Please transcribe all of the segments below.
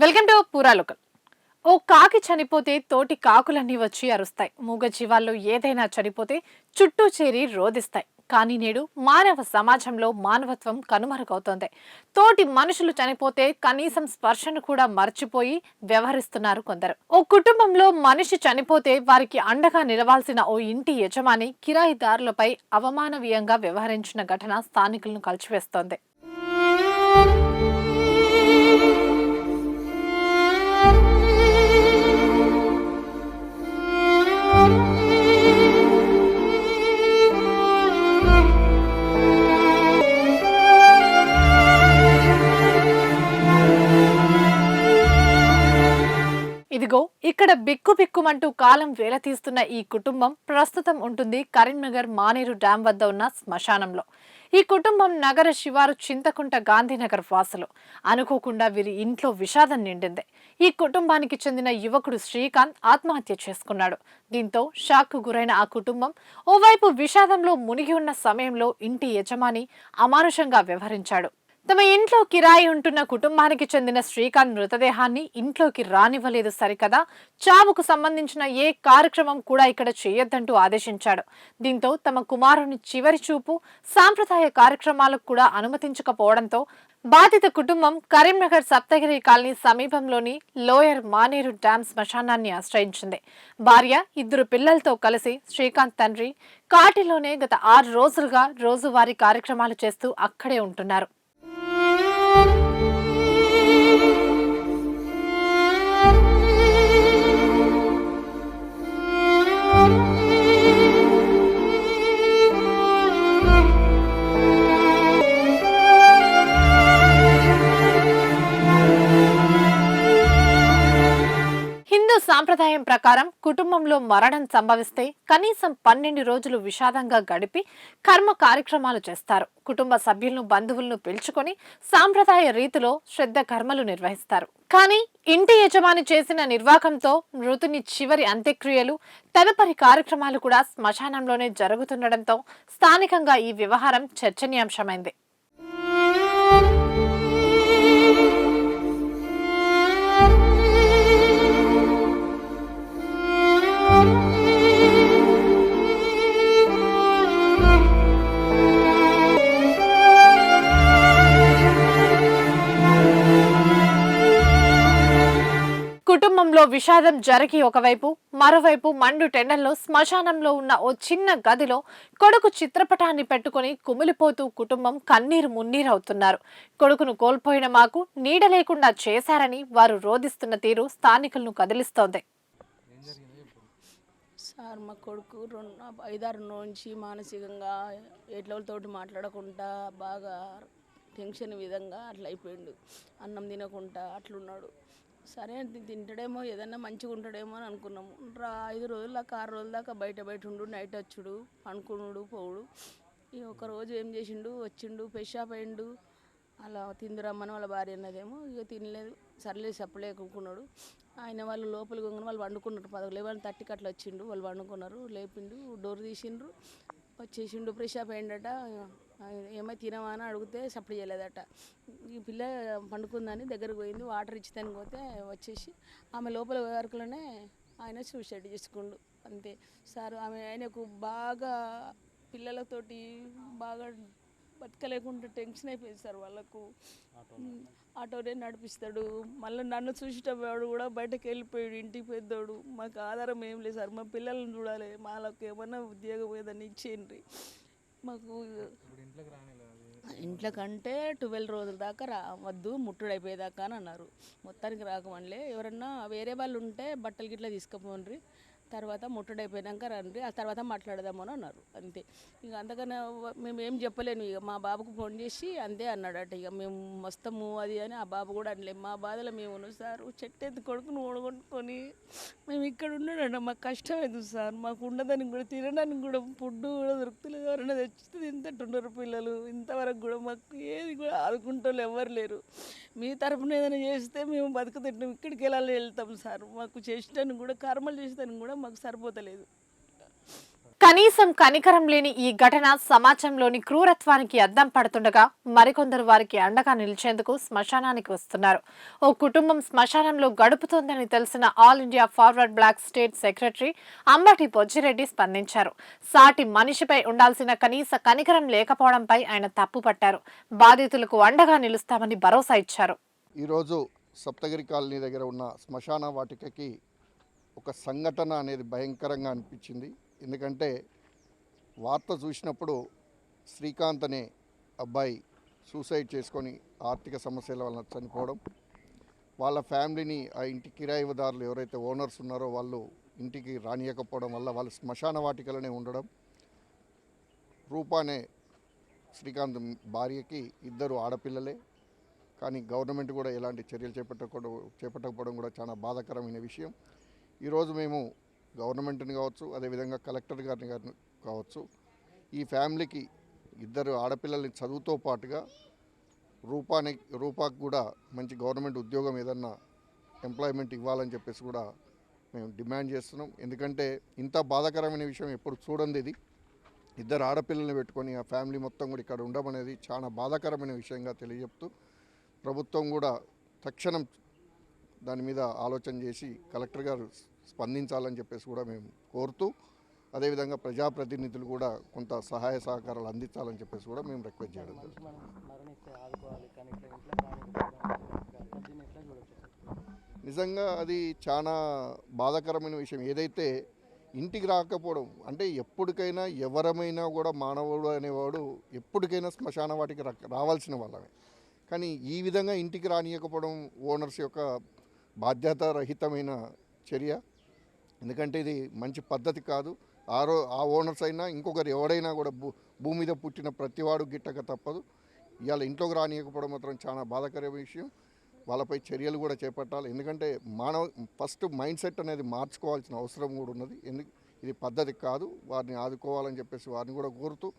Welcome to పూరాలోకల్. ఓ కాకి చనిపోతే తోటి కాకులన్నీ వచ్చి అరుస్తాయి. మూగ జీవాల్లో ఏదైనా చనిపోతే చుట్టూ చేరి రోదిస్తాయి. కానీ నేడు మానవ సమాజంలో మానవత్వం కనుమరుగవుతోంది. తోటి మనుషులు చనిపోతే కనీసం స్పర్శను కూడా మర్చిపోయి వ్యవహరిస్తున్నారు కొందరు. ఓ కుటుంబంలో మనిషి చనిపోతే వారికి అండగా నిలవాల్సిన ఓ ఇంటి యజమాని కిరాయిదారులపై అవమానవీయంగా వ్యవహరించిన ఘటన స్థానికులను కలిచివేస్తోంది. ఇదిగో ఇక్కడ బిక్కుబిక్కుమంటూ కాలం వేలతీస్తున్న ఈ కుటుంబం ప్రస్తుతం ఉంటుంది కరీంనగర్ మానేరు డ్యాం వద్ద ఉన్న శ్మశానంలో. ఈ కుటుంబం నగర శివారు చింతకుంట గాంధీనగర్ వాసులు. అనుకోకుండా వీరి ఇంట్లో విషాదం నిండింది. ఈ కుటుంబానికి చెందిన యువకుడు శ్రీకాంత్ ఆత్మహత్య చేసుకున్నాడు. దీంతో షాక్కు గురైన ఆ కుటుంబం ఓవైపు విషాదంలో మునిగి ఉన్న సమయంలో ఇంటి యజమాని అమానుషంగా వ్యవహరించాడు. తమ ఇంట్లో కిరాయి ఉంటున్న కుటుంబానికి చెందిన శ్రీకాంత్ మృతదేహాన్ని ఇంట్లోకి రానివ్వలేదు సరికదా, చావుకు సంబంధించిన ఏ కార్యక్రమం కూడా ఇక్కడ చేయొద్దంటూ ఆదేశించాడు. దీంతో తమ కుమారుని చివరి చూపు, సాంప్రదాయ కార్యక్రమాలకు కూడా అనుమతించకపోవడంతో బాధిత కుటుంబం కరీంనగర్ సప్తగిరి కాలనీ సమీపంలోని లోయర్ మానేరు డ్యాం శ్మశానాన్ని ఆశ్రయించింది. భార్య, 2 పిల్లలతో కలిసి శ్రీకాంత్ తండ్రి కాటిలోనే గత 6 రోజులుగా రోజువారీ కార్యక్రమాలు చేస్తూ అక్కడే ఉంటున్నారు. హిందూ సాంప్రదాయం ప్రకారం కుటుంబంలో మరణం సంభవిస్తే కనీసం 12 రోజులు విషాదంగా గడిపి కర్మ కార్యక్రమాలు చేస్తారు. కుటుంబ సభ్యులను, బంధువులను పిలుచుకొని సాంప్రదాయ రీతిలో శ్రద్ధ కర్మలు నిర్వహిస్తారు. కానీ ఇంటి యజమాని చేసిన నిర్వాకంతో మృతుని చివరి అంత్యక్రియలు, తదుపరి కార్యక్రమాలు కూడా శ్మశానంలోనే జరుగుతుండటంతో స్థానికంగా ఈ వ్యవహారం చర్చనీయాంశమైంది. కుటుంబంలో విషాదం జరిగి ఒకవైపు, మరోవైపు మండు టెండల్లో శ్మశానంలో ఉన్న ఓ చిన్న గదిలో కొడుకు చిత్రపటాన్ని పెట్టుకుని కుమిలిపోతూ కుటుంబం కన్నీరు మున్నీరవుతున్నారు. కొడుకును కోల్పోయిన మాకు నీడ లేకుండా చేశారని వారు రోధిస్తున్న తీరు స్థానికులను కదిలిస్తోంది. సార్ మా కొడుకు 5-6 నుంచి మానసికంగా ఎట్లతోటి మాట్లాడకుండా బాగా టెన్షన్ విధంగా అట్లా అయిపోయిండు. అన్నం తినకుండా అట్లున్నాడు. సరే తింటాడేమో, ఏదన్నా మంచిగా ఉంటాడేమో అని అనుకున్నాము. 5 రోజుల దాకా 6 రోజుల దాకా బయట ఉండు, నైట్ వచ్చుడు, పండుకునుడు, పోవుడు. ఈ ఒకరోజు ఏం చేసిండు, వచ్చిండు, పెషాప్ అయిండు. అలా తిందురమ్మని వాళ్ళ భార్య అన్నదేమో, ఇక తినలేదు. సర్లే చెప్పలేకున్నాడు. ఆయన వాళ్ళు లోపలికి వంగని వాళ్ళు వండుకున్నారు. 11:30కి అట్లా వచ్చిండు. వాళ్ళు వండుకున్నారు, లేపిండు, డోర్ తీసిండ్రు, వచ్చేసిండు. ఫ్రెషప్ అయిండట. ఏమై తినవా అని అడిగితే సప్లై చేయలేదట. ఈ పిల్ల పండుకుందని దగ్గరకు పోయింది, వాటర్ ఇచ్చిదానికి పోతే వచ్చేసి ఆమె లోపల వరకులోనే ఆయన సూసైడ్ చేసుకుండు. అంతే సార్. ఆయనకు బాగా పిల్లలతోటి బాగా బతకలేకుండా టెన్షన్ అయిపోయింది సార్. వాళ్ళకు ఆటోనే నడిపిస్తాడు. మళ్ళీ నన్ను చూసేటవాడు కూడా బయటకు వెళ్ళిపోయాడు. ఇంటికి పెద్దోడు. మాకు ఆధారం ఏం లేదు సార్. మా పిల్లల్ని చూడాలి, మాకు ఏమన్నా ఉద్యోగం ఏదన్నా ఇచ్చేయండి మాకు. ఇంట్లో కంటే 12 రోజుల దాకా వద్దు, ముట్టుడైపోయేదాకా అని అన్నారు. మొత్తానికి రాకమనిలే, ఎవరన్నా వేరే వాళ్ళు ఉంటే బట్టలు గిట్లా తీసుకుపోండి, తర్వాత ముట్టడైపోయాక రండి, ఆ తర్వాత మాట్లాడదామని అన్నారు. అంతే. ఇక అంతకన్నా మేము ఏం చెప్పలేను. ఇక మా బాబుకు ఫోన్ చేసి అంతే అన్నాడట. ఇక మేము వస్తాము అది అని ఆ బాబు కూడా అనలేము. మా బాధలో మేము ఉన్నాం సార్. చెట్టెత్తి కొడుకును ఓడగొట్టుకొని మేము ఇక్కడ ఉన్నాడంట. మాకు కష్టమైంది సార్. మాకు ఉండడానికి కూడా, తినడానికి కూడా ఫుడ్ కూడా దొరుకుతలేదు. ఎవరైనా తెచ్చి తింటుంటారు పిల్లలు. ఇంతవరకు కూడా మాకు ఏది కూడా ఆదుకుంటూ ఎవరు లేరు. మీ తరఫున ఏదైనా చేస్తే మేము బతుకుతుంటాం. ఇక్కడికి వెళ్తాం సార్. మాకు చేసేటానికి కూడా, కర్మలు చేసేదానికి కూడా మాకు సరిపోతలేదు. కనీసం కనికరం లేని ఈ ఘటన సమాజంలోని క్రూరత్వానికి అద్దం పడుతుండగా మరికొందరు వారికి అండగా నిలిచేందుకు శ్మశానానికి వస్తున్నారు. ఓ కుటుంబం శ్మశానంలో గడుపుతోందని తెలిసిన all India forward black state secretary Ambati Bojjireddy స్పందించారు. సాటి మనిషిపై ఉండాల్సిన కనీస కనికరం లేకపోవడంపై ఆయన తప్పుపట్టారు. బాధితులకు అండగా నిలుస్తామని భరోసా ఇచ్చారు. ఈరోజు సప్తగిరి కాలనీ దగ్గర ఉన్న శ్మశాన వాటికకి ఒక సంఘటన అనేది భయంకరంగా అనిపించింది. ఎందుకంటే వార్త చూసినప్పుడు శ్రీకాంత్ అనే అబ్బాయి సూసైడ్ చేసుకొని ఆర్థిక సమస్యల వలన చనిపోవడం, వాళ్ళ ఫ్యామిలీని ఆ ఇంటి కిరాయిదారులు ఎవరైతే ఓనర్స్ ఉన్నారో వాళ్ళు ఇంటికి రానియకపోవడం వల్ల వాళ్ళు శ్మశాన వాటికలోనే ఉండడం, రూపానే శ్రీకాంత్ భార్యకి 2 ఆడపిల్లలే. కానీ గవర్నమెంట్ కూడా ఎలాంటి చర్యలు చేపట్టకపోవడం కూడా చాలా బాధాకరమైన విషయం. ఈరోజు మేము గవర్నమెంట్ని కావచ్చు, అదేవిధంగా కలెక్టర్ గారిని కావచ్చు, ఈ ఫ్యామిలీకి 2 ఆడపిల్లల్ని చదువుతో పాటుగా రూపాకు కూడా మంచి గవర్నమెంట్ ఉద్యోగం ఏదన్నా ఎంప్లాయ్మెంట్ ఇవ్వాలని చెప్పేసి కూడా మేము డిమాండ్ చేస్తున్నాం. ఎందుకంటే ఇంత బాధాకరమైన విషయం ఎప్పుడు చూడండి. ఇది 2 ఆడపిల్లల్ని పెట్టుకొని ఆ ఫ్యామిలీ మొత్తం కూడా ఇక్కడ ఉండడం అనేది చాలా బాధాకరమైన విషయంగా తెలియజెప్తూ, ప్రభుత్వం కూడా తక్షణం దాని మీద ఆలోచన చేసి కలెక్టర్ గారు స్పందించాలని చెప్పేసి కూడా మేము కోరుతూ, అదేవిధంగా ప్రజాప్రతినిధులు కూడా కొంత సహాయ సహకారాలు అందించాలని చెప్పేసి కూడా మేము రిక్వెస్ట్ చేయడం జరుగుతుంది. నిజంగా అది చాలా బాధాకరమైన విషయం. ఏదైతే ఇంటికి రాకపోవడం అంటే ఎప్పటికైనా ఎవరమైనా కూడా మానవుడు అనేవాడు ఎప్పటికైనా శ్మశాన వాటికి రావాల్సిన వాళ్ళమే. కానీ ఈ విధంగా ఇంటికి రానియకపోవడం ఓనర్స్ యొక్క బాధ్యతారహితమైన చర్య. ఎందుకంటే ఇది మంచి పద్ధతి కాదు. ఆ ఓనర్స్ అయినా ఇంకొకరు ఎవడైనా కూడా భూమి మీద పుట్టిన ప్రతివాడు గిట్టక తప్పదు. ఇవాళ ఇంట్లోకి రానియకపోవడం మాత్రం చాలా బాధాకరమైన విషయం. వాళ్ళపై చర్యలు కూడా చేపట్టాలి. ఎందుకంటే ఫస్ట్ మైండ్ సెట్ అనేది మార్చుకోవాల్సిన అవసరం కూడా ఉన్నది. ఇది పద్ధతి కాదు. వారిని ఆదుకోవాలని చెప్పేసి వారిని కూడా కోరుతూ,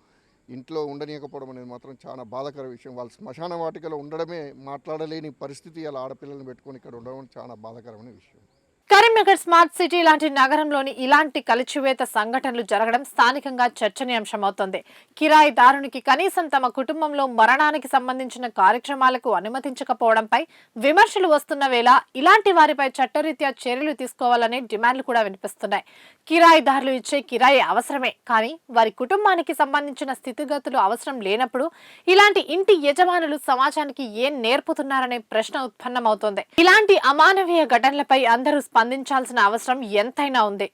ఇంట్లో ఉండనీయకపోవడం అనేది మాత్రం చాలా బాధాకర విషయం. వాళ్ళు శ్మశాన వాటికలో ఉండడమే మాట్లాడలేని పరిస్థితి. అలా ఆడపిల్లలను పెట్టుకొని ఇక్కడ ఉండడం చాలా బాధాకరమైన విషయం. కరీంనగర్ స్మార్ట్ సిటీ లాంటి నగరంలోని ఇలాంటి కలిచివేత సంఘటనలు జరగడం స్థానికంగా చర్చనీయాంశమవుతోంది. కిరాయిదారునికి కనీసం తమ కుటుంబంలో మరణానికి సంబంధించిన కార్యక్రమాలకు అనుమతించకపోవడంపై విమర్శలు వస్తున్న వేళ ఇలాంటి వారిపై చట్టరీత్యా చర్యలు తీసుకోవాలనే డిమాండ్లు కూడా వినిపిస్తున్నాయి. కిరాయిదారులు ఇచ్చే కిరాయి అవసరమే, కానీ వారి కుటుంబానికి సంబంధించిన స్థితిగతులు అవసరం లేనప్పుడు ఇలాంటి ఇంటి యజమానులు సమాజానికి ఏం నేర్పుతున్నారనే ప్రశ్న ఉత్పన్నమవుతోంది. ఇలాంటి అమానవీయ ఘటనలపై అందరూ స్పందించాల్సిన అవసరం ఎంతైనా ఉంది.